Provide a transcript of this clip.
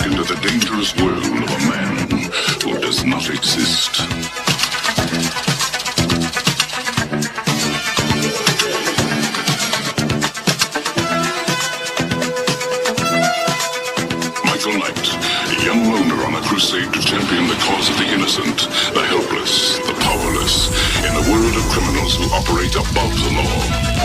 into the dangerous world of a man who does not exist. Michael Knight, a young loner on a crusade to champion the cause of the innocent, the helpless, the powerless, in a world of criminals who operate above the law.